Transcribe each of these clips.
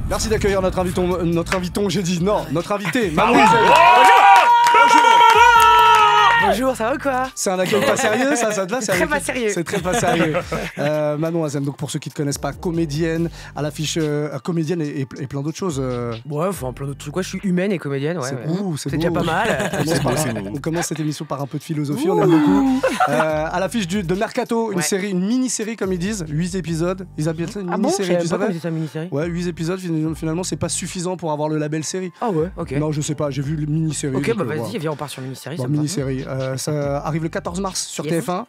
Merci d'accueillir notre invité, notre invité, Manon. Bonjour, ça va ou quoi? C'est un accueil pas sérieux, ça te va? Très pas sérieux. C'est très pas sérieux. Manon Azem, donc pour ceux qui ne te connaissent pas, comédienne, à l'affiche comédienne et plein d'autres choses. Ouais, enfin plein d'autres trucs. Quoi, je suis humaine et comédienne, ouais. C'est déjà pas mal. On commence cette émission par un peu de philosophie, on aime beaucoup. À l'affiche de Mercato, une mini-série comme ils disent, 8 épisodes. Ils appellent ça une mini-série, tu savais? C'est une mini-série. Ouais, 8 épisodes, finalement, c'est pas suffisant pour avoir le label série. Ah ouais, ok. Non, je sais pas, j'ai vu le mini-série. Ok, bah vas-y, viens, on part sur mini-série. Bon, mini-série. Ça arrive le 14 mars sur TF1.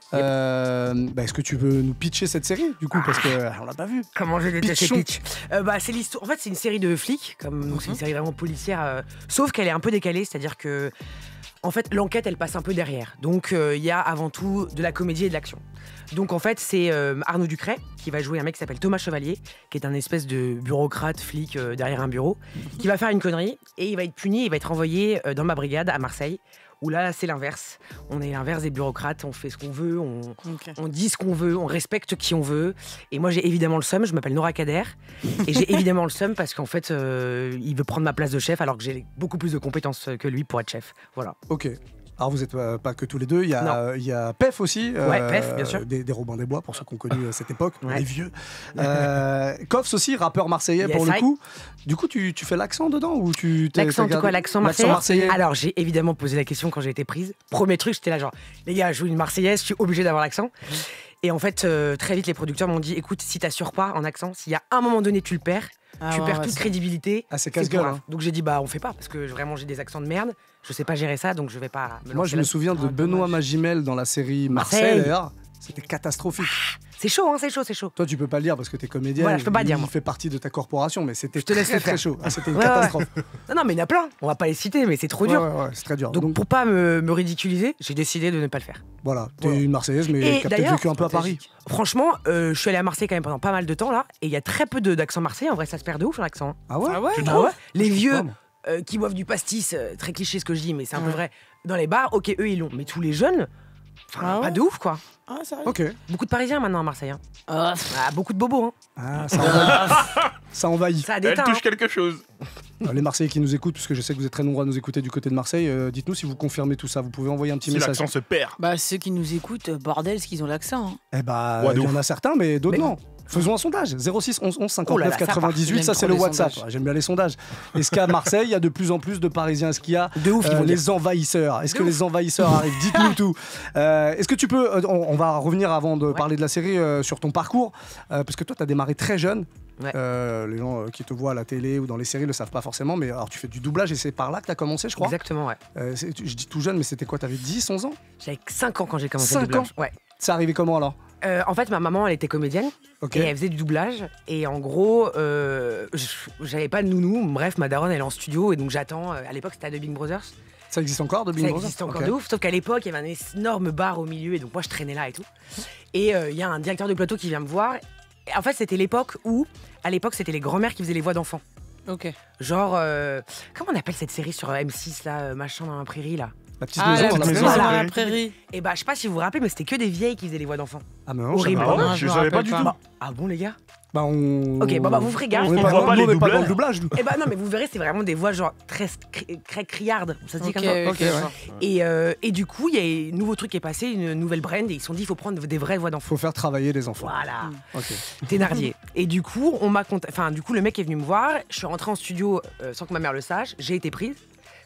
Est-ce que tu veux nous pitcher cette série, du coup, parce qu'on l'a pas vu? Comment je déteste ces pitchs. C'est l'histoire. En fait, c'est une série de flics, donc c'est une série vraiment policière, sauf qu'elle est un peu décalée, c'est-à-dire que en fait, l'enquête, elle passe un peu derrière. Donc, il y a avant tout de la comédie et de l'action. Donc, en fait, c'est Arnaud Ducret qui va jouer un mec qui s'appelle Thomas Chevalier, qui est un espèce de bureaucrate, flic derrière un bureau, qui va faire une connerie et il va être puni, il va être envoyé dans ma brigade à Marseille. Où là, c'est l'inverse. On est l'inverse des bureaucrates, on fait ce qu'on veut, on dit ce qu'on veut, on respecte qui on veut. Et moi, j'ai évidemment le seum, je m'appelle Nora Kader. Et j'ai évidemment le seum parce qu'en fait, il veut prendre ma place de chef alors que j'ai beaucoup plus de compétences que lui pour être chef. Voilà. Ok. Alors vous n'êtes pas que tous les deux, il y a Pef aussi, Pef, bien sûr. Des Robins des Bois pour ceux qui ont connu cette époque, les vieux. Koffs aussi, rappeur marseillais pour le coup. Du coup, tu fais l'accent dedans ou l'accent de quoi? L'accent marseillais. Alors j'ai évidemment posé la question quand j'ai été prise. Premier truc, j'étais là genre, les gars, je joue une marseillaise, je suis obligé d'avoir l'accent. Et en fait, très vite, les producteurs m'ont dit, écoute, si t'assures pas en accent, s'il y a un moment donné tu le perds, tu perds toute crédibilité. Ah, c'est casse-gueule. Hein. Donc j'ai dit, on fait pas, parce que vraiment j'ai des accents de merde. Je sais pas gérer ça, donc je vais pas me lancer. Moi, je me souviens de Benoît Magimel dans la série Marseille, d'ailleurs. C'était catastrophique. C'est chaud, hein, c'est chaud. Toi, tu peux pas le dire parce que t'es comédienne. Voilà, je peux pas dire. Il fait partie de ta corporation, mais c'était très chaud. Ah, c'était une ouais, catastrophe. Ouais. Non, mais il y en a plein. On va pas les citer, mais c'est trop dur. Ouais, c'est très dur. Donc pour pas me ridiculiser, j'ai décidé de ne pas le faire. Voilà, t'es une Marseillaise, mais qui a peut-être vécu un peu à Paris. Franchement, je suis allée à Marseille quand même pendant pas mal de temps là, et il y a très peu d'accent marseillais. En vrai, ça se perd de ouf l'accent. Ah ouais? Les vieux qui boivent du pastis, très cliché ce que je dis, mais c'est un peu vrai. Dans les bars, ok, eux ils l'ont, mais tous les jeunes, pas de ouf quoi. Ah, sérieux? Ok. Beaucoup de Parisiens maintenant à Marseille. Hein. Beaucoup de bobos. Hein. Ah, ça envahit. Ça envahit. Ça déteint, Elle touche quelque chose. Les Marseillais qui nous écoutent, puisque je sais que vous êtes très nombreux à nous écouter du côté de Marseille, dites-nous si vous confirmez tout ça. Vous pouvez envoyer un petit message. Si l'accent se perd. Ceux qui nous écoutent, bordel, ce qu'ils ont l'accent. Hein. Eh il y en a certains, mais d'autres non. Faisons un sondage. 06 11 11 59 98, ça c'est le WhatsApp. J'aime bien les sondages. Est-ce qu'à Marseille, il y a de plus en plus de Parisiens? Est-ce qu'il y a les envahisseurs? Est-ce que les envahisseurs arrivent? Dites-nous tout. Est-ce que tu peux... on va revenir avant de parler de la série sur ton parcours, parce que toi, tu as démarré très jeune. Ouais. Les gens qui te voient à la télé ou dans les séries le savent pas forcément, mais alors tu fais du doublage et c'est par là que tu as commencé, je crois. Exactement, ouais. Je dis tout jeune, mais c'était quoi? T'avais 10, 11 ans? J'avais 5 ans quand j'ai commencé 5 le doublage. ans? Ouais. Ça arrivait comment alors? En fait, ma maman, elle était comédienne et elle faisait du doublage. Et en gros, j'avais pas de nounou. Bref, ma daronne, elle est en studio et donc j'attends. À l'époque, c'était à The Big Brothers. Ça existe encore, The Big Brothers? Ça existe encore de ouf. Sauf qu'à l'époque, il y avait un énorme bar au milieu et donc moi, je traînais là et tout. Et il y a un directeur de plateau qui vient me voir. Et en fait, c'était l'époque où, c'était les grands-mères qui faisaient les voix d'enfants. Ok. Genre, comment on appelle cette série sur M6 là, machin dans la prairie là? La petite maison dans la prairie. Et je sais pas si vous vous rappelez, mais c'était que des vieilles qui faisaient les voix d'enfants. Ah mais non, horrible. Je savais pas du tout. Ah bon les gars? Ok, vous ferez gaffe. On n'est pas dans le doublage. Et non, mais vous verrez, c'est vraiment des voix genre très criardes. Ça se dit comme ça. Okay. Et du coup, il y a un nouveau truc qui est passé, une nouvelle brand, et ils se sont dit, il faut prendre des vraies voix d'enfants. Faut faire travailler les enfants. Voilà. Ok. Thénardier. Et du coup, le mec est venu me voir. Je suis rentrée en studio sans que ma mère le sache. J'ai été prise.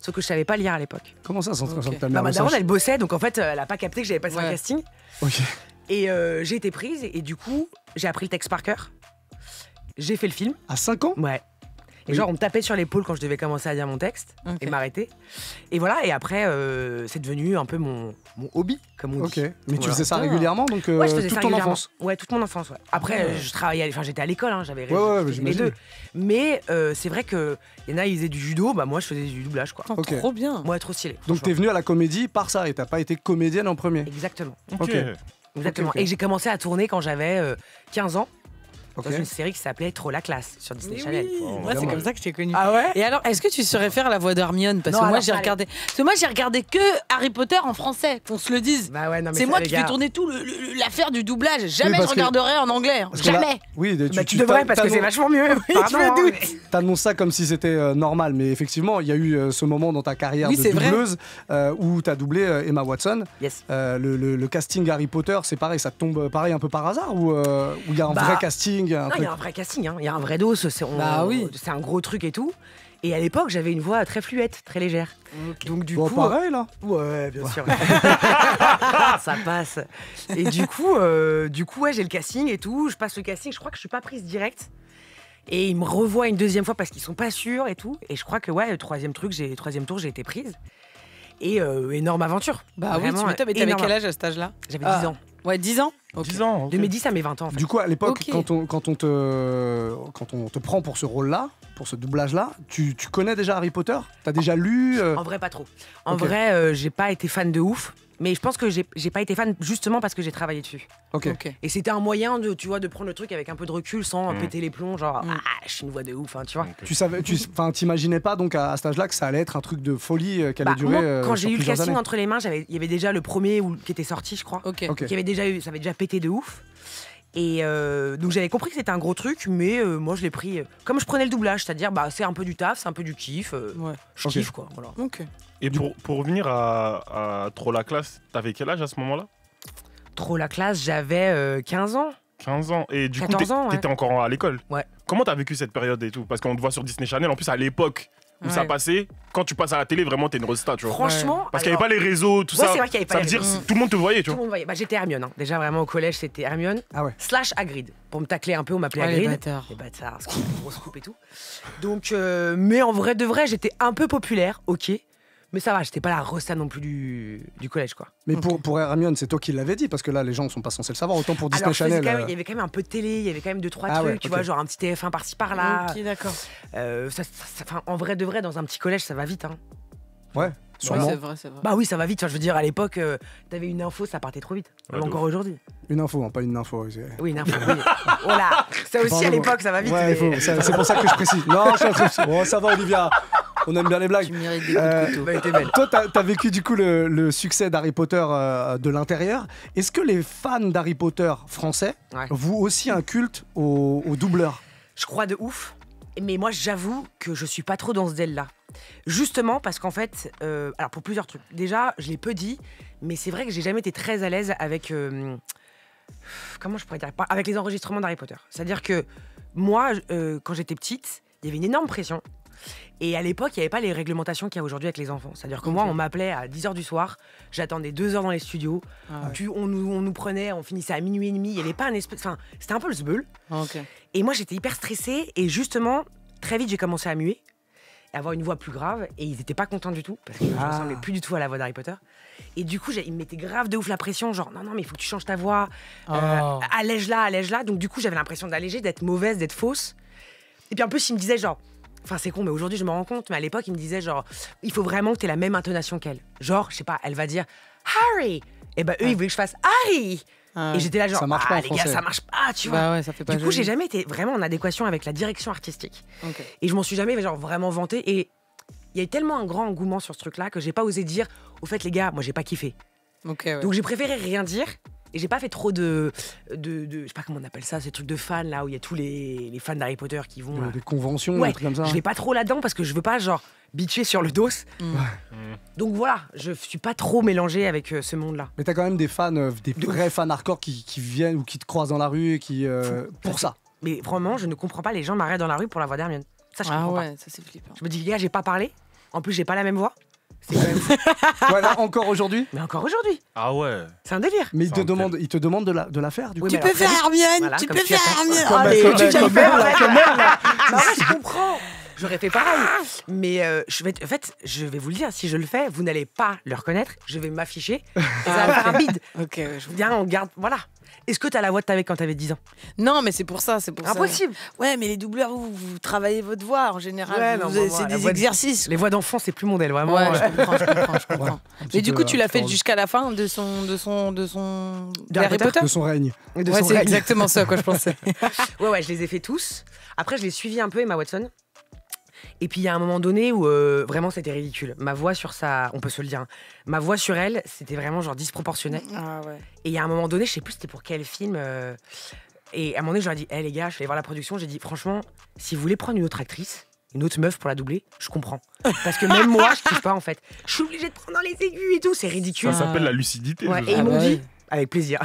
Sauf que je savais pas lire à l'époque. Comment ça, sans que ta mère ma le daronne, sache? elle bossait, donc en fait, elle a pas capté que j'avais passé un casting. Ok. Et j'ai été prise, et du coup, j'ai appris le texte par cœur. J'ai fait le film. À 5 ans? Ouais. Et genre, on me tapait sur l'épaule quand je devais commencer à dire mon texte et m'arrêter. Et voilà, et après, c'est devenu un peu mon hobby, comme on dit. Ok. Mais tu faisais ça régulièrement, donc ouais, je faisais toute ça ton régulièrement. enfance? Ouais, toute mon enfance, ouais. Après, je travaillais, j'étais à l'école, hein, j'avais les deux. Mais c'est vrai qu'il y en a, ils faisaient du judo, moi je faisais du doublage, quoi. Okay. Trop bien. Ouais, trop stylé. Donc t'es venue à la comédie par ça, et t'as pas été comédienne en premier? Exactement. Ok. Exactement. Et j'ai commencé à tourner quand j'avais 15 ans. dans une série qui s'appelait Trop la classe sur Disney Channel. Moi, c'est comme ça que je t'ai connue. Ah ouais? Et alors, est-ce que tu saurais faire la voix d'Hermione? Parce que moi, j'ai regardé. Parce que moi, j'ai regardé que Harry Potter en français, qu'on se le dise. Bah ouais, non, mais c'est moi qui fais tourner tout l'affaire du doublage. Jamais je regarderai en anglais. Jamais. Oui, tu devrais parce que c'est vachement mieux. Je me doute. T'annonces ça comme si c'était normal, mais effectivement, il y a eu ce moment dans ta carrière de doubleuse où t'as doublé Emma Watson. Yes. Le casting Harry Potter, c'est pareil, ça tombe pareil un peu par hasard ou il y a un vrai casting? Non, il y a un vrai casting, il y a un vrai dos, c'est un gros truc et tout. Et à l'époque, j'avais une voix très fluette, très légère. Okay. Donc du coup, pareil là. Ouais, bien sûr. Ça passe. Et du coup, ouais, j'ai le casting et tout. Je passe le casting. Je crois que je suis pas prise direct. Et ils me revoient une deuxième fois parce qu'ils sont pas sûrs et tout. Et je crois que le troisième tour, j'ai été prise. Et énorme aventure. Bah oui, tu m'étonnes. Mais t'avais quel âge à cet âge-là? J'avais 10 ans. Ouais, 10 ans. Okay. 10 ans. Okay. De mes 10 à mes 20 ans. En fait. Du coup, à l'époque, quand on te prend pour ce rôle-là, pour ce doublage-là, tu connais déjà Harry Potter? T'as déjà lu En vrai, pas trop. En vrai, j'ai pas été fan de ouf. Mais je pense que j'ai pas été fan justement parce que j'ai travaillé dessus. Okay. Et c'était un moyen de prendre le truc avec un peu de recul sans péter les plombs, genre je suis une voix de ouf, hein, tu vois. Tu t'imaginais pas donc à cet âge-là que ça allait être un truc de folie qui allait durer moi, quand j'ai eu le casting années. entre les mains, il y avait déjà le premier qui était sorti, je crois. Qui avait déjà ça avait déjà pété de ouf. Et donc j'avais compris que c'était un gros truc, mais moi je l'ai pris comme je prenais le doublage, c'est-à-dire c'est un peu du taf, c'est un peu du kiff. Je kiffe quoi. Voilà. Et pour revenir à Trop la classe, t'avais quel âge à ce moment-là? Trop la classe, j'avais 15 ans. 15 ans. Et du coup, t'étais encore à l'école. Ouais. Comment t'as vécu cette période et tout? Parce qu'on te voit sur Disney Channel, en plus à l'époque où ça passait, quand tu passes à la télé, vraiment t'es une resta, tu vois. Franchement. Parce qu'il n'y avait pas les réseaux, tout ça. C'est vrai qu'il y avait pas ça veut dire tout le monde te voyait, tu vois. Tout le monde voyait. J'étais Hermione. Hein. Déjà vraiment au collège, c'était Hermione. Ah ouais. / Hagrid. Pour me tacler un peu, on m'appelait Hagrid. Les bâtards, grosse coupe et tout. Donc, mais en vrai de vrai, j'étais un peu populaire, ok. Mais ça va, j'étais pas la resta non plus du collège, quoi. Mais pour Hermione, c'est toi qui l'avais dit, parce que là, les gens ne sont pas censés le savoir. Autant pour Disney Channel. Il y avait quand même un peu de télé, il y avait quand même 2-3 trucs, tu vois, genre un petit TF1 par-ci par-là. Ok, d'accord. En vrai de vrai, dans un petit collège, ça va vite, hein. Ouais, sûrement. C'est vrai. Bah oui, ça va vite. Enfin, je veux dire, à l'époque, t'avais une info, ça partait trop vite. Même encore aujourd'hui. Une info, hein, pas une info. Oui, une info. Oui. Voilà. Ça aussi, à l'époque, ça va vite. Ouais, mais... c'est pour ça que je précise. Non, ça va, Olivia. On aime bien les blagues. Tu mérites des coups de couteau. Toi, t'as vécu du coup le succès d'Harry Potter de l'intérieur. Est-ce que les fans d'Harry Potter français vouent aussi un culte aux doubleurs? Je crois de ouf. Mais moi, j'avoue que je suis pas trop dans ce délire-là. Justement parce qu'en fait, alors pour plusieurs trucs. Déjà, je l'ai peu dit, mais c'est vrai que j'ai jamais été très à l'aise avec... comment je pourrais dire? Avec les enregistrements d'Harry Potter. C'est-à-dire que moi, quand j'étais petite, il y avait une énorme pression. Et à l'époque, il n'y avait pas les réglementations qu'il y a aujourd'hui avec les enfants. C'est-à-dire que moi, on m'appelait à 10h du soir, j'attendais 2 heures dans les studios, on nous prenait, on finissait à minuit et demi, il n'y avait pas un espèce... Enfin, c'était un peu le zbeul. Et moi, j'étais hyper stressée, et justement, très vite, j'ai commencé à muer, et avoir une voix plus grave, et ils n'étaient pas contents du tout, parce que je ne ressemblais plus du tout à la voix d'Harry Potter. Et du coup, ils me mettaient grave de ouf la pression, genre, non, mais il faut que tu changes ta voix, allège-la. Donc du coup, j'avais l'impression d'alléger, d'être mauvaise, d'être fausse. Et puis en plus, ils me disaient genre... Enfin, c'est con, mais aujourd'hui, je me rends compte. Mais à l'époque, il me disait genre, il faut vraiment que tu aies la même intonation qu'elle. Genre, je sais pas, elle va dire Harry. Et ben, eux, ils voulaient que je fasse Harry. Et j'étais là, genre, ça marche pas les gars, ça marche pas, tu vois. Bah ouais, ça fait pas du coup, j'ai jamais été vraiment en adéquation avec la direction artistique. Et je m'en suis jamais genre, vraiment vantée. Et il y a eu tellement un grand engouement sur ce truc-là que j'ai pas osé dire, au fait, les gars, moi, j'ai pas kiffé. Donc, j'ai préféré rien dire. Et j'ai pas fait trop de je sais pas comment on appelle ça, ces trucs de fans là où il y a tous les fans d'Harry Potter qui vont des conventions, des trucs comme ça. Je vais pas trop là-dedans parce que je veux pas genre bitcher sur le dos. Donc voilà, je suis pas trop mélangée avec ce monde-là. Mais t'as quand même des fans, des vrais fans hardcore qui viennent ou qui te croisent dans la rue et qui pour ça. Mais vraiment, je ne comprends pas les gens m'arrêtent dans la rue pour la voix d'Hermione. Ça je comprends pas. Ça c'est flippant. Je me dis les gars, j'ai pas parlé. En plus, j'ai pas la même voix. C'est quand même fou. Voilà, encore aujourd'hui. Mais encore aujourd'hui. Ah ouais. C'est un délire. Mais il te demande de la faire du coup. Tu peux faire Hermione. Tu peux faire Hermione. Allez, tu vas faire là. Je comprends. J'aurais fait pareil. Mais en fait, je vais vous le dire, si je le fais, vous n'allez pas le reconnaître. Je vais m'afficher et ça va faire un bide. Ok. Bien, on garde. Voilà. Est-ce que t'as la voix que t'avais quand t'avais 10 ans? Non, mais c'est pour ça. Impossible. Ouais, mais les doubleurs, vous travaillez votre voix en général. Ouais, c'est des exercices. Les voix d'enfant, c'est plus mon modèle, vraiment. Ouais, je comprends. Mais du coup, tu l'as fait jusqu'à la fin de Harry Potter, de son règne. C'est exactement ça à quoi je pensais. Ouais, je les ai fait tous. Après, je l'ai suivi un peu, Emma Watson. Et puis il y a un moment donné où vraiment c'était ridicule. Ma voix sur on peut se le dire, hein. Ma voix sur elle, c'était vraiment genre disproportionné. Ah ouais. Et il y a un moment donné, je sais plus c'était pour quel film. Et à un moment donné, je leur ai dit, les gars, je vais aller voir la production. J'ai dit, franchement, si vous voulez prendre une autre actrice, une autre meuf pour la doubler, je comprends. Parce que même moi, je kiffe pas en fait. Je suis obligée de prendre dans les aigus et tout, c'est ridicule. Ça s'appelle la lucidité. Ouais, et ils m'ont dit. Avec plaisir.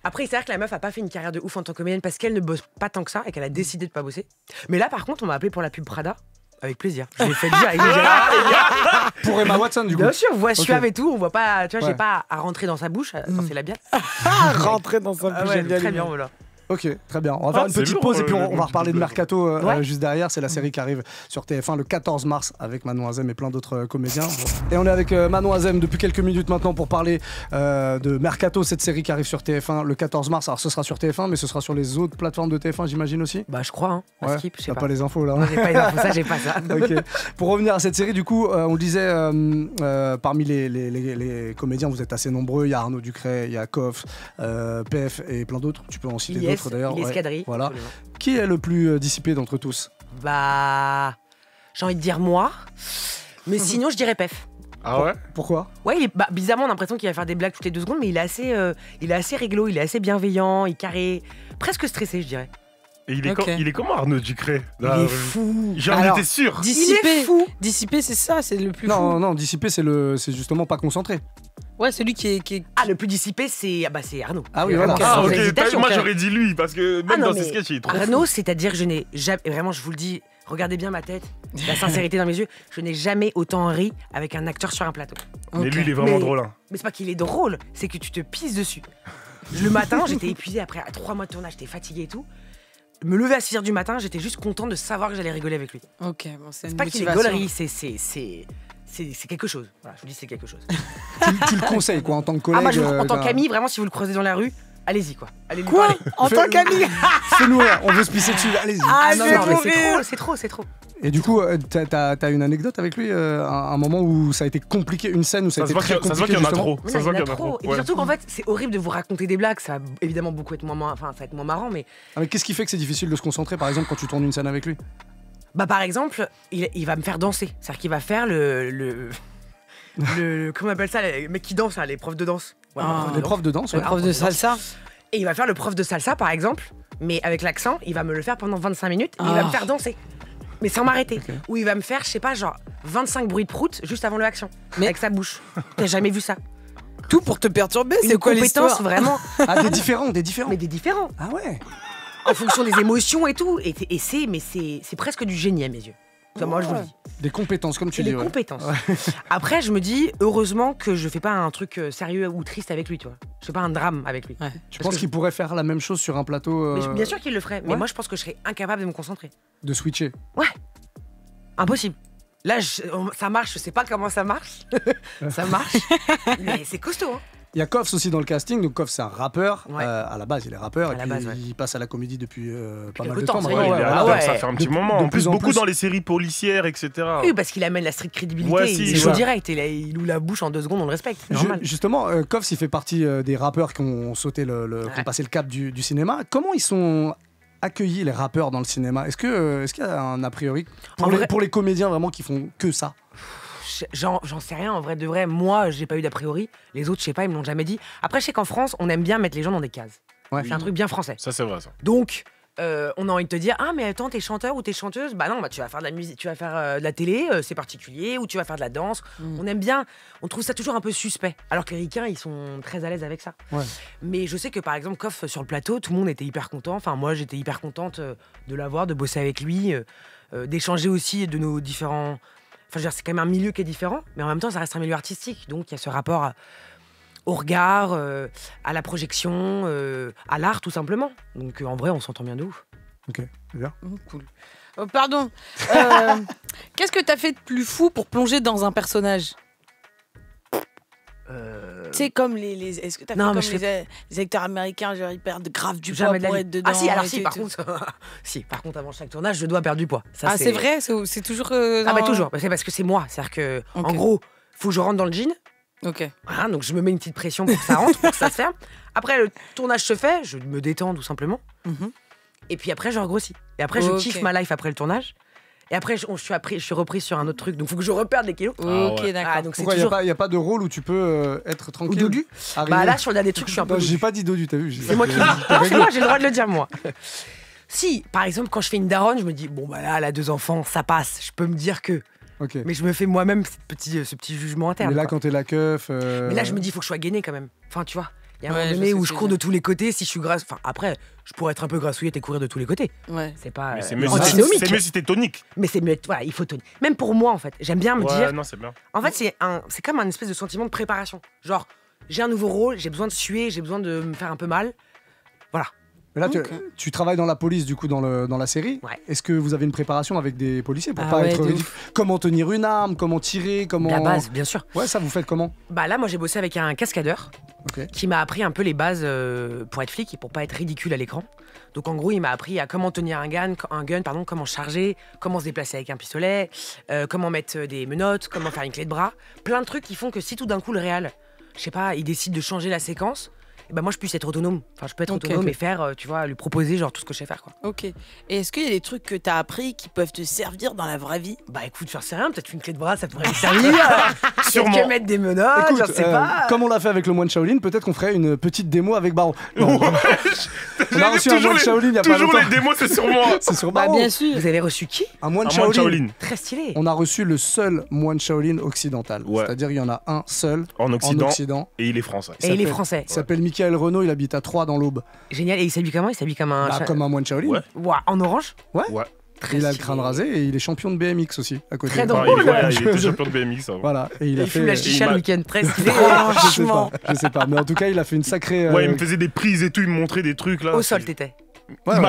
Après, il s'avère que la meuf a pas fait une carrière de ouf en tant que comédienne parce qu'elle ne bosse pas tant que ça et qu'elle a décidé de pas bosser. Mais là, par contre, on m'a appelé pour la pub Prada. Avec plaisir. Je l'ai fait dire. Pour Emma Watson, du coup. Bien sûr, voix suave et tout. On voit pas. Tu vois, j'ai pas à rentrer dans sa bouche. C'est la bière. Rentrer dans sa bouche. Très bien, voilà. Ok, très bien. On va faire une petite pause et puis on va reparler de Mercato juste derrière. C'est la série qui arrive sur TF1 le 14 mars avec Manon Azem et plein d'autres comédiens. Et on est avec Manon Azem depuis quelques minutes maintenant pour parler de Mercato, cette série qui arrive sur TF1 le 14 mars. Alors ce sera sur TF1, mais ce sera sur les autres plateformes de TF1, j'imagine aussi. Bah je crois. Ouais. Skip, je sais pas les infos là. Moi, j'ai pas les infos, ça j'ai pas ça. Okay. Pour revenir à cette série, du coup, on le disait, parmi les comédiens, vous êtes assez nombreux. Il y a Arnaud Ducret, il y a Koff, PF et plein d'autres. Tu peux en citer d'autres d'ailleurs. L'escadrille. Voilà. Absolument. Qui est le plus dissipé d'entre tous? Bah, j'ai envie de dire moi, mais sinon je dirais Pef. Ah ouais? Pourquoi? Ouais, bizarrement on a l'impression qu'il va faire des blagues toutes les 2 secondes, mais il est assez réglo, il est assez bienveillant, il carré, presque stressé je dirais. Et il est comment Arnaud Ducret? Il est fou. J'en étais sûr. Dissipé, il est fou. Dissipé, c'est ça, c'est le plus fou. Non, dissipé, c'est justement pas concentré. Ouais, celui qui est... Ah, le plus dissipé, c'est Arnaud. Ah oui, voilà. Ah, ok, moi j'aurais dit lui, parce que même dans ses sketchs, il est trop Arnaud, fou. c'est-à-dire que je n'ai jamais... Vraiment, je vous le dis, regardez bien ma tête, la sincérité dans mes yeux, je n'ai jamais autant ri avec un acteur sur un plateau. Mais lui, il est vraiment drôle. Hein. Mais c'est pas qu'il est drôle, c'est que tu te pisses dessus. Le matin, j'étais épuisée après 3 mois de tournage, j'étais fatiguée et tout. Me lever à 6h du matin, j'étais juste contente de savoir que j'allais rigoler avec lui. Ok, bon, c'est pas qu'il est gaulerie, c'est quelque chose. Voilà, je vous dis c'est quelque chose. tu le conseilles quoi en tant que collègue? Ah moi en tant qu'ami, vraiment si vous le croisez dans la rue, allez-y quoi. Allez lui quoi parler. En tant qu'ami? Fais-nous rire, on veut se pisser dessus, allez-y. Ah non, mais c'est trop. Et du coup, t'as une anecdote avec lui, un moment où ça a été compliqué, une scène où ça a été très compliqué? Ça se voit qu'il y en a trop. Ça se voit qu'il y en a trop. Et surtout qu'en fait, c'est horrible de vous raconter des blagues, ça va évidemment beaucoup être moins marrant, mais... Ah, mais qu'est-ce qui fait que c'est difficile de se concentrer, par exemple, quand tu tournes une scène avec lui? Bah par exemple, il va me faire danser. C'est-à-dire qu'il va faire comment on appelle ça, les mecs qui dansent, les profs de danse. Ouais, le prof de danse, le prof de salsa. Et il va faire le prof de salsa, par exemple, mais avec l'accent, il va me le faire pendant 25 minutes et il va me faire danser. Mais sans m'arrêter. Okay. Ou il va me faire, je sais pas, genre 25 bruits de prout juste avant l'action. Mais avec sa bouche. T'as jamais vu ça? Tout pour te perturber, c'est quoi l'histoire? Une compétence vraiment. Ah, des différents. Mais des différents. Ah ouais. En fonction des émotions et tout. Et c'est presque du génie à mes yeux. Ça, moi, je vous le dis. Des compétences, comme tu dis. Des compétences. Ouais. Après, je me dis, heureusement que je fais pas un truc sérieux ou triste avec lui, tu vois. Je fais pas un drame avec lui. Ouais. Tu penses qu'il pourrait faire la même chose sur un plateau mais bien sûr qu'il le ferait, mais moi, je pense que je serais incapable de me concentrer. De switcher? Ouais. Impossible. Là, ça marche, je sais pas comment ça marche. Ça marche, mais c'est costaud, hein. Il y a Koff aussi dans le casting, donc Koff c'est un rappeur, à la base il est rappeur, et puis il passe à la comédie depuis pas mal de temps. Ça fait un petit moment, en plus beaucoup dans les séries policières, etc. Oui, parce qu'il amène la street crédibilité, il est chaud direct, il ouvre la bouche en 2 secondes, on le respecte, c'est normal. Justement, Koff il fait partie des rappeurs qui ont sauté qui ont passé le cap du cinéma. Comment ils sont accueillis les rappeurs dans le cinéma? Est-ce qu'il y a un a priori pour les comédiens vraiment qui font que ça? J'en sais rien, en vrai de vrai. Moi, j'ai pas eu d'a priori. Les autres, je sais pas, ils me l'ont jamais dit. Après, je sais qu'en France, on aime bien mettre les gens dans des cases. Ouais. C'est un truc bien français. Ça, c'est vrai, ça. Donc, on a envie de te dire, ah, mais attends, t'es chanteur ou t'es chanteuse? Bah non, tu vas faire de la musique, tu vas faire de la télé, c'est particulier, ou tu vas faire de la danse. On aime bien, on trouve ça toujours un peu suspect. Alors que les ricains, ils sont très à l'aise avec ça. Ouais. Mais je sais que, par exemple, Koff, sur le plateau, tout le monde était hyper content. Enfin, moi, j'étais hyper contente de l'avoir, de bosser avec lui, d'échanger aussi de nos différents... Enfin, je veux dire, c'est quand même un milieu qui est différent, mais en même temps, ça reste un milieu artistique. Donc, il y a ce rapport au regard, à la projection, à l'art, tout simplement. Donc, en vrai, on s'entend bien de ouf. Ok, c'est bien. Cool. Pardon. Qu'est-ce que t'as fait de plus fou pour plonger dans un personnage? sais, comme les. Est-ce que t'as fait comme les acteurs américains, genre ils perdent grave du poids pour être dedans? Ah si, alors si, par contre. Si, par contre, avant chaque tournage, je dois perdre du poids. Ça, c'est vrai? C'est toujours. Ah, bah toujours. C'est parce que c'est moi. C'est-à-dire que, en gros, faut que je rentre dans le jean. Ok. Voilà, donc je me mets une petite pression pour que ça rentre, pour que ça se ferme. Après, le tournage se fait, je me détends tout simplement. Et puis après, je regrossis. Et après, je kiffe ma life après le tournage. Et après, je suis reprise sur un autre truc. Donc, il faut que je reperde des kilos. Ok, d'accord. Donc pourquoi il n'y a pas de rôle où tu peux être tranquille? Ou dodu. Bah là, sur le dernier truc, je suis un peu. J'ai pas dit dodu, t'as vu? C'est moi qui le dis. C'est moi, j'ai le droit de le dire, moi. Si, par exemple, quand je fais une daronne, je me dis, bon, bah là, elle a 2 enfants, ça passe. Je peux me dire que. Okay. Mais je me fais moi-même ce petit jugement interne. Mais là, quand t'es la keuf. Mais là, je me dis, il faut que je sois gainé quand même. Enfin, tu vois. Il y a un moment donné où je cours de tous les côtés. Si je suis grasse. Enfin, après, je pourrais être un peu grassouillette et courir de tous les côtés. Ouais. C'est pas. C'est mieux si t'es tonique. Mais c'est mieux. Voilà, il faut tonique. Même pour moi, en fait. J'aime bien me dire. Non, c'est bien. En fait, c'est comme un espèce de sentiment de préparation. Genre, j'ai un nouveau rôle, j'ai besoin de suer, j'ai besoin de me faire un peu mal. Voilà. Mais là, tu travailles dans la police, du coup, dans la série. Ouais. Est-ce que vous avez une préparation avec des policiers pour pas être comment tenir une arme, comment tirer, comment... La base, bien sûr. Ouais, ça, vous faites comment? Bah là, moi, j'ai bossé avec un cascadeur qui m'a appris un peu les bases pour être flic et pour pas être ridicule à l'écran. Donc, en gros, il m'a appris à comment tenir un gun, comment charger, comment se déplacer avec un pistolet, comment mettre des menottes, comment faire une clé de bras. Plein de trucs qui font que si tout d'un coup, le réal, je sais pas, il décide de changer la séquence, bah moi je puisse être autonome. Enfin, je peux être autonome et faire, tu vois, lui proposer genre tout ce que je sais faire, quoi. Ok. Et est-ce qu'il y a des trucs que t'as appris qui peuvent te servir dans la vraie vie? Bah écoute, j'en sais rien, peut-être une clé de bras, ça pourrait me servir. Sûrement. Que mettre des menottes, écoute, je sais pas. Comme on l'a fait avec le moine Shaolin, peut-être qu'on ferait une petite démo avec Baron. On a reçu un moine Shaolin il y a pas longtemps. Toujours les démos, c'est sur moi. C'est sur Baron. Bah bien sûr. Vous avez reçu qui? Un moine Shaolin. Très stylé. On a reçu le seul moine Shaolin occidental. Ouais. C'est-à-dire il y en a un seul en Occident. Et il est français. Et il est français. Il s'appelle Michael Renaud, il habite à Troyes dans l'Aube. Génial. Et il s'habille comment? Il s'habille comme un... comme un moine Shaolin. Ouais. Ouah, en orange? Ouais. Très il a le stylé. crâne rasé et il est champion de BMX aussi à côté. Très drôle. Il était champion de BMX. Ça va. Voilà. Et il a fume la chicha le week-end. Très stylé. Franchement. Je sais pas. Mais en tout cas, il a fait une sacrée. Ouais, il me faisait des prises et tout, il me montrait des trucs là. Au sol, t'étais.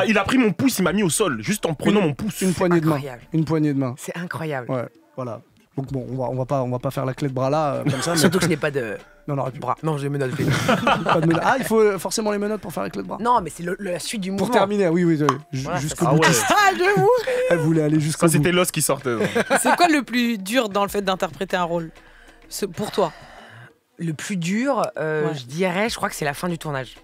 Il a pris mon pouce, il m'a mis au sol, juste en prenant mon pouce. Une poignée de main. Incroyable. Une poignée de main. C'est incroyable. Ouais. Voilà. Donc bon, on va pas faire la clé de bras là comme ça. Surtout que je n'ai pas de bras. Non, j'ai les menottes. Pas de menottes. Ah, il faut forcément les menottes pour faire la clé de bras. Non, mais c'est la suite du mouvement. Pour terminer, oui, Voilà, jusqu'au ça, bout. Ah, de ouf. Elle voulait aller jusqu'au bout. Ça, c'était l'os qui sortait. C'est quoi le plus dur dans le fait d'interpréter un rôle pour toi? Le plus dur, je dirais, je crois que c'est la fin du tournage.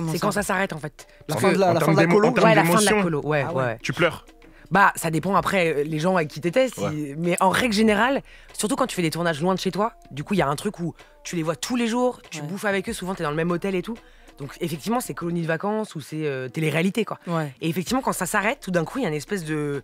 C'est quand ça s'arrête en fait. La fin de la colo. Ouais, la fin de la colo. Ouais, ouais. Tu pleures? Bah, ça dépend après les gens avec qui t'étais. Mais en règle générale, surtout quand tu fais des tournages loin de chez toi, du coup, il y a un truc où tu les vois tous les jours, tu bouffes avec eux, souvent t'es dans le même hôtel et tout. Donc, effectivement, c'est colonie de vacances ou c'est télé-réalité, quoi. Ouais. Et effectivement, quand ça s'arrête, tout d'un coup, il y a une espèce de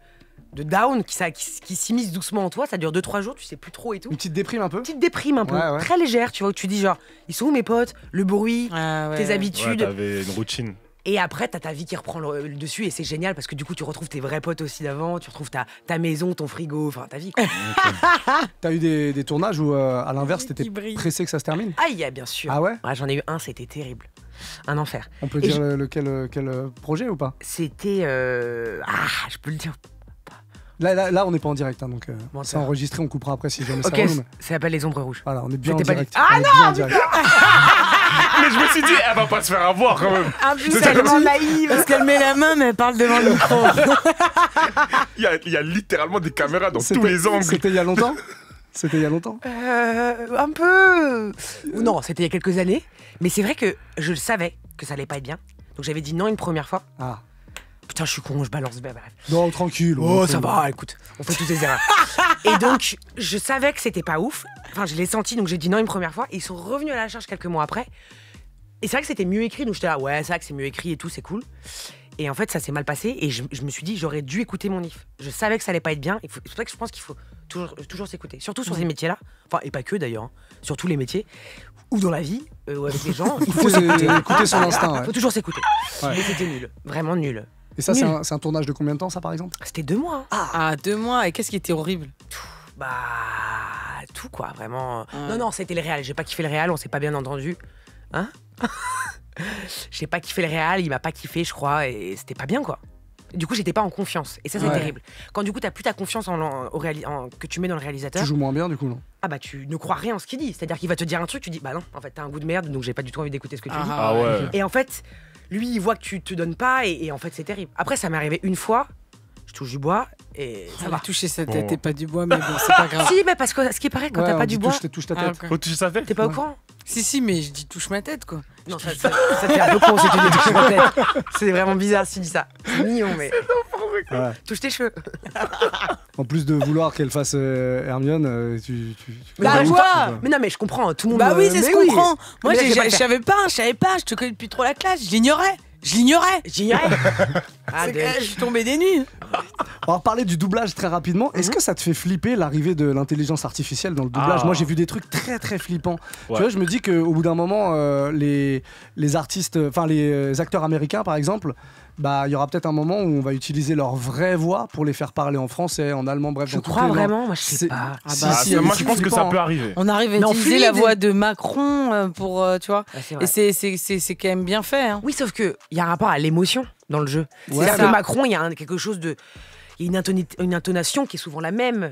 down qui s'immisce doucement en toi. Ça dure 2-3 jours, tu sais plus trop et tout. Une petite déprime un peu. Petite déprime un peu, très légère, tu vois, où tu dis genre, ils sont où mes potes, le bruit, tes habitudes. T'avais une routine. Et après, t'as ta vie qui reprend le dessus et c'est génial parce que du coup, tu retrouves tes vrais potes aussi d'avant, tu retrouves ta maison, ton frigo, enfin ta vie, quoi. T'as eu des tournages où, à l'inverse, t'étais pressé que ça se termine? Ah, il y a bien sûr. Ah ouais? J'en ai eu un, c'était terrible. Un enfer. On peut dire quel projet ou pas? C'était... je peux le dire. Là, on n'est pas en direct, hein, donc c'est enregistré, on coupera après si jamais ça renomme. Ça s'appelle Les Ombres Rouges. Voilà, on est bien en direct. Ah non Mais je me suis dit, elle va pas se faire avoir quand même. C'est tellement naïve. Parce qu'elle met la main, mais elle parle devant le micro. Il y a littéralement des caméras dans tous les angles. C'était il y a longtemps? C'était il y a longtemps? Un peu. Non, c'était il y a quelques années. Mais c'est vrai que je savais que ça allait pas être bien. Donc j'avais dit non une première fois. Ah. Putain, je suis con, je balance. Bref. Non, tranquille. Oh, ça va, écoute, on fait toutes les erreurs. Et donc, je savais que c'était pas ouf. Enfin, je l'ai senti, donc j'ai dit non une première fois. Et ils sont revenus à la charge quelques mois après. Et c'est vrai que c'était mieux écrit, donc j'étais là, ouais, c'est vrai que c'est mieux écrit et tout, c'est cool. Et en fait, ça s'est mal passé. Et je me suis dit, j'aurais dû écouter mon if. Je savais que ça allait pas être bien. C'est pour ça que je pense qu'il faut toujours s'écouter. Surtout sur ces métiers-là. Enfin, et pas que d'ailleurs. Hein. Sur tous les métiers. Ou dans la vie, ou avec les gens. Il faut écouter son instinct. Il faut toujours s'écouter. Ouais. Mais c'était nul. Vraiment nul. Et ça, c'est un tournage de combien de temps, ça, par exemple? C'était 2 mois. Ah, 2 mois. Et qu'est-ce qui était horrible? Bah, tout quoi, vraiment. Non, c'était le réal. J'ai pas kiffé le réal, on s'est pas bien entendu. Hein? J'ai pas kiffé le réal, il m'a pas kiffé, je crois, et c'était pas bien, quoi. Du coup, j'étais pas en confiance. Et ça, c'est terrible. Quand du coup, t'as plus ta confiance que tu mets dans le réalisateur. Tu joues moins bien, du coup, non? Ah bah, tu ne crois rien en ce qu'il dit. C'est-à-dire qu'il va te dire un truc, tu dis, bah non, en fait, t'as un goût de merde, donc j'ai pas du tout envie d'écouter ce que tu dis. Ah ouais. Et en fait, lui, il voit que tu te donnes pas, et en fait, c'est terrible. Après, ça m'est arrivé une fois, je touche du bois, et ça va. Toucher sa tête et pas du bois, mais bon, c'est pas grave. Si, mais parce que ce qui paraît, quand t'as pas du bois. Touche ta tête. Faut toucher sa tête. T'es pas au courant? Si, mais je dis touche ma tête, quoi. Non, ça fait un peu con si tu dis touche ma tête. C'est vraiment bizarre si tu dis ça. C'est mignon, mais. Ouais. Touche tes cheveux. En plus de vouloir qu'elle fasse Hermione, tu Bah, quoi. Mais non, mais je comprends, tout le monde. Bah oui, c'est ce qu'on comprend. Moi, Mais là, je savais pas, je te connais depuis trop la classe, je l'ignorais. J'ignorais. Je suis tombée des nues. On va parler du doublage très rapidement. Est-ce que ça te fait flipper l'arrivée de l'intelligence artificielle dans le doublage? Moi, j'ai vu des trucs très très flippants. Tu vois, je me dis qu'au bout d'un moment, les artistes, enfin les acteurs américains par exemple, bah il y aura peut-être un moment où on va utiliser leur vraie voix pour les faire parler en français, en allemand, bref. Je crois vraiment, moi je sais pas. Moi je pense que ça peut arriver. On arrive à utiliser la voix de Macron pour, tu vois. Et c'est quand même bien fait. Hein. Oui, sauf qu'il y a un rapport à l'émotion dans le jeu. C'est-à-dire que Macron, il y a quelque chose de... Il y a une intonation qui est souvent la même.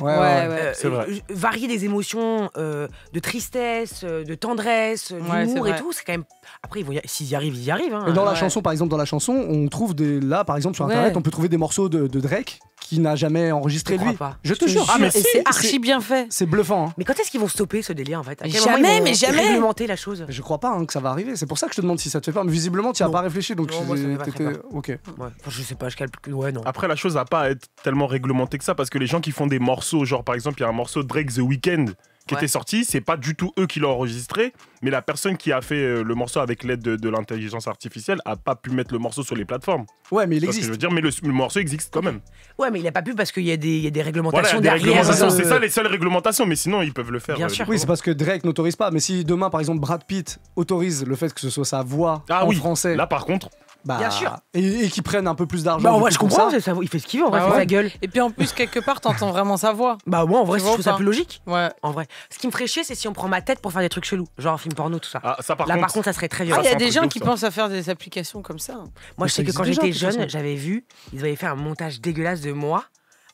C'est vrai. Varier des émotions de tristesse, de tendresse, d'humour et tout, c'est quand même... Après, s'ils y arrivent, ils y arrivent. Hein. Et dans la chanson, par exemple, on trouve là, par exemple, sur Internet, on peut trouver des morceaux de Drake qui n'a jamais enregistré lui. Je te jure. Ah, mais c'est archi bien fait. C'est bluffant. Hein. Mais quand est-ce qu'ils vont stopper ce délire en fait? Jamais. Réglementer la chose. Je crois pas que ça va arriver. C'est pour ça que je te demande si ça te fait peur. Mais visiblement, tu n'y as pas réfléchi. Donc, moi, ça me fait pas très peur. Ok. Ouais. Enfin, je sais pas, je calcule. Ouais, non. Après, la chose n'a pas à être tellement réglementée que ça parce que les gens qui font des morceaux, genre par exemple, il y a un morceau de Drake The Weeknd qui était sorti, c'est pas du tout eux qui l'ont enregistré, mais la personne qui a fait le morceau avec l'aide de l'intelligence artificielle a pas pu mettre le morceau sur les plateformes. Ouais, mais il existe. Je veux dire, mais le morceau existe quand même. Ouais, mais il a pas pu parce qu'il y a des réglementations derrière. réglementations, c'est ça les seules réglementations, mais sinon ils peuvent le faire. Bien sûr. Oui, c'est parce que Drake n'autorise pas. Mais si demain, par exemple, Brad Pitt autorise le fait que ce soit sa voix en français. Là, par contre. Bah, bien sûr. Et qu'ils prennent un peu plus d'argent. Bah, je comprends, il fait ce qu'il veut, en vrai, sa gueule. Et puis en plus, quelque part, t'entends vraiment sa voix. Bah, moi, en vrai, je trouve ça plus logique. Ouais. En vrai. Ce qui me ferait chier, c'est si on prend ma tête pour faire des trucs chelous, genre film porno, tout ça. Ah, ça par Là, contre, par contre, ça serait très violent. Il y a des gens qui pensent à faire des applications comme ça. Moi, je sais que quand j'étais jeune, j'avais vu, ils avaient fait un montage dégueulasse de moi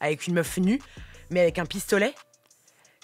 avec une meuf nue, mais avec un pistolet,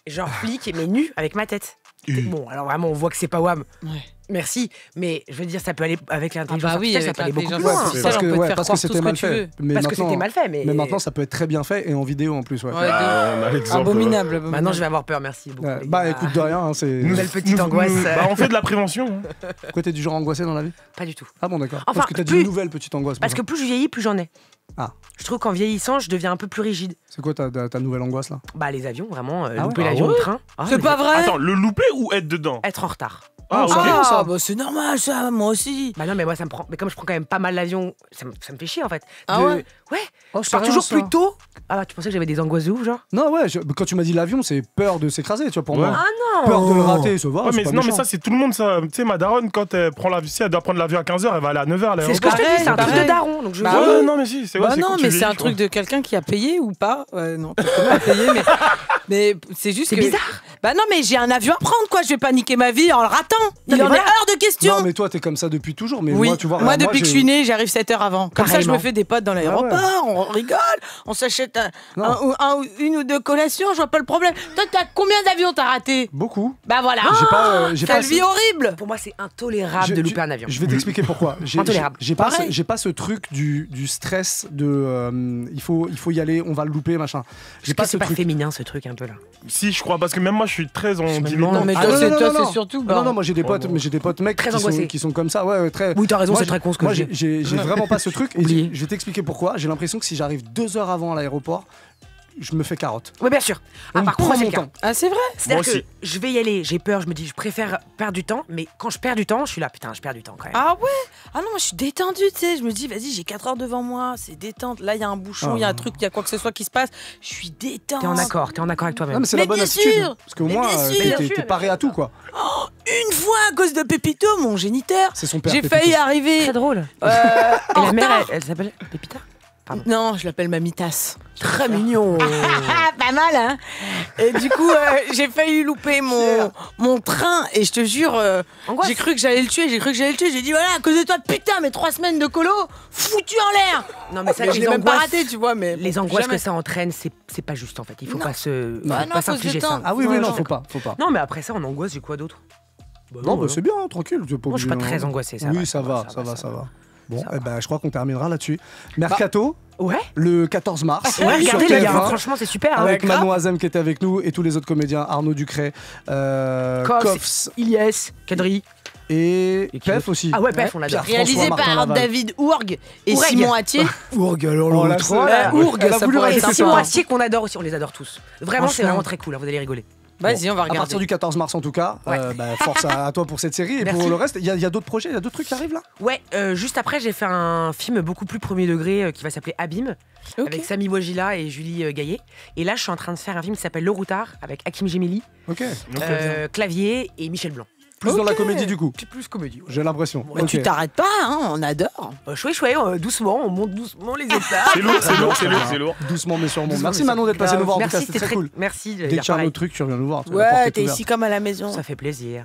genre flic, mais nu avec ma tête. Bon, alors vraiment, on voit que c'est pas WAM. Ouais. Merci, mais je veux dire, ça peut aller avec l'intelligence artificielle, ça peut aller beaucoup plus loin. loin. Parce que c'était mal fait. Parce que c'était mal fait, mais maintenant, ça peut être très bien fait et en vidéo en plus. on a l'exemple. Abominable. Maintenant, je vais avoir peur, merci beaucoup. Bah, écoute, de rien. C'est une belle petite angoisse. On fait de la prévention. Pourquoi t'es du genre angoissé dans la vie? Pas du tout. Ah bon, d'accord. Enfin, parce que t'as dit une nouvelle petite angoisse. Parce que plus je vieillis, plus j'en ai. Ah. Je trouve qu'en vieillissant, je deviens un peu plus rigide. C'est quoi ta nouvelle angoisse là? Bah, les avions, vraiment. Louper l'avion, le train. C'est pas vrai? Attends, le louper ou être dedans? Être en retard. Ah, ok. Ah, bah c'est normal ça, moi aussi. Bah non, mais moi ça me prend. Mais comme je prends quand même pas mal l'avion, ça me fait chier en fait. Ah ouais? Ouais. Oh, je pars toujours plus tôt. Ah, tu pensais que j'avais des angoisses de ouf, genre? Non, ouais, quand tu m'as dit l'avion, c'est peur de s'écraser, tu vois, pour moi. Ah non! Peur de le rater, ça va. Ouais, mais non, mais ça, c'est tout le monde, ça. Tu sais, ma daronne, quand elle prend l'avion, si elle doit prendre l'avion à 15h, elle va aller à 9h. C'est ce que je te dis, c'est un truc de daron. Donc je ouais, non, mais si, c'est bah non, mais c'est un truc de quelqu'un qui a payé ou pas. Non, quelqu'un a payé, mais c'est juste que. C'est bizarre. Bah non, mais j'ai un avion à prendre, quoi. Je vais pas niquer ma vie en le ratant. Il en est hors de question. Non, mais toi, t'es comme ça depuis toujours. Mais oui. moi, tu vois. Moi, depuis que je suis née, j'arrive 7 heures avant. Comme ça, je me fais des potes dans l'aéroport, on rigole, on s'achète une ou deux collations, je vois pas le problème. Toi, combien d'avions t'as raté? Beaucoup. Bah voilà. Quelle vie horrible. Pour moi, c'est intolérable de louper un avion. Je vais t'expliquer pourquoi. Intolérable. J'ai pas ce truc du stress de il faut y aller, on va le louper, machin. J'ai pas c'est pas féminin ce truc un peu là. Si, je crois, parce que même moi, je suis très en dilettante. Non, mais toi, c'est surtout. Non, moi j'ai des potes, mais j'ai des potes mecs qui sont comme ça. Ouais, très. Oui, t'as raison, c'est très con ce que moi, j'ai vraiment pas ce truc. Et je vais t'expliquer pourquoi. J'ai l'impression que si j'arrive 2 heures avant à l'aéroport, je me fais carotte. Oui, bien sûr. Par contre, moi, c'est le cas. Ah, c'est vrai? C'est-à-dire que je vais y aller, j'ai peur, je me dis, je préfère perdre du temps, mais quand je perds du temps, je suis là, putain, je perds du temps quand même. Ah ouais? Ah non, moi je suis détendue, tu sais. Je me dis, vas-y, j'ai 4 heures devant moi, c'est détente. Là, il y a un bouchon, il y a un truc, il y a quoi que ce soit qui se passe. Je suis détente. T'es en accord avec toi-même. Non, mais c'est la bonne attitude. Parce qu'au moins, t'es paré à tout, quoi. Oh, une fois, à cause de Pépito, mon géniteur, c'est son père, j'ai failli arriver. Très drôle. Et la mère, elle s'appelle Pépita? Non, je l'appelle Mamitas. Très mignon. Pas mal, hein. Et du coup, j'ai failli louper mon train et je te jure, j'ai cru que j'allais le tuer. J'ai dit voilà, à cause de toi, putain, mais 3 semaines de colo, foutu en l'air. Non, mais ça, je l'ai même pas raté, tu vois. Mais les angoisses que ça entraîne, c'est pas juste en fait. Il faut pas s'infliger ça. Ah oui, non, faut pas. Non, mais après ça, en angoisse, j'ai quoi d'autre? Non, c'est bien, tranquille. Moi, je suis pas très angoissé. Oui, ça va. Bon, je crois qu'on terminera là-dessus. Mercato. Ouais. Le 14 mars. Ouais, regardez les gars, franchement c'est super. Avec Manon Azem qui était avec nous et tous les autres comédiens, Arnaud Ducret, Koffs, Ilyes, Kadri. Et Pef aussi. Ah ouais, Pef, on l'adore. Réalisé par David Ourg et Simon Attier. Ourg, alors l'autre. Ourg, ça pourrait être Simon Attier qu'on adore aussi, on les adore tous. Vraiment, c'est vraiment très cool, vous allez rigoler. Vas-y, on va regarder. À partir du 14 mars en tout cas, force à toi pour cette série. Et pour le reste, il y a d'autres projets, il y a d'autres trucs qui arrivent là? Ouais, juste après j'ai fait un film beaucoup plus premier degré qui va s'appeler Abîme, avec Samy Bouajila et Julie Gaillet. Et là je suis en train de faire un film qui s'appelle Le Routard avec Hakim Gemili, Clavier et Michel Blanc. Plus dans la comédie du coup. Plus comédie. J'ai l'impression. Tu t'arrêtes pas, hein, on adore. Chouette, doucement, on monte doucement les étapes. C'est lourd. Doucement mais sûrement. Merci Manon d'être passé nous voir. Merci, c'était très cool. Merci. Dès que tu as un autre truc, tu reviens nous voir. Ouais, t'es ici comme à la maison. Ça fait plaisir.